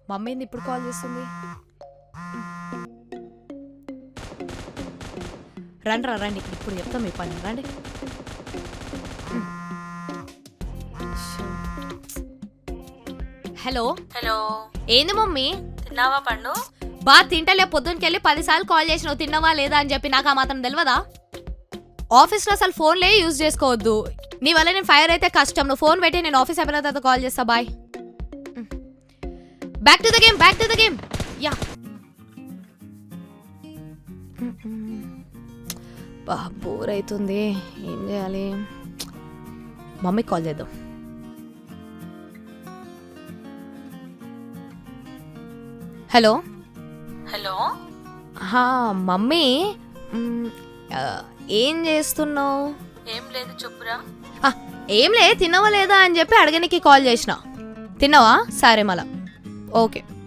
మమ్మీని ఇప్పుడు కాల్ చేస్తుంది. రండి రండి, ఇప్పుడు చెప్తాం మీ పని. రండి. హలో హలో, ఏంది మమ్మీ? తిన్నావా పండు? తింటలే, పొద్దునకెళ్ళి 10 సార్లు కాల్ చేసినావు తిన్నావా లేదా అని చెప్పి. నాకు ఆ మాత్రం తెలియదా? ఆఫీస్లో అసలు ఫోన్లే యూజ్ చేసుకోవద్దు. నీ వల్ల నేను ఫైర్ అయితే కష్టం. నువ్వు ఫోన్ పెట్టి నేను ఆఫీస్ అయిపోయిన తర్వాత కాల్ చేస్తా. Bye. Back to the game. Yeah. Bore అవుతుంది, ఏం చేయాలి? మమ్మీకి కాల్ చేద్దాం. హలో హలో, మమ్మీ, ఏం చేస్తున్నావు? ఏం లేదు, చెప్పురా. ఏం లే, తిన్నావా లేదా అని చెప్పి అడగనికి కాల్ చేసిన. తిన్నావా? సరే మళ్ళా. ఓకే.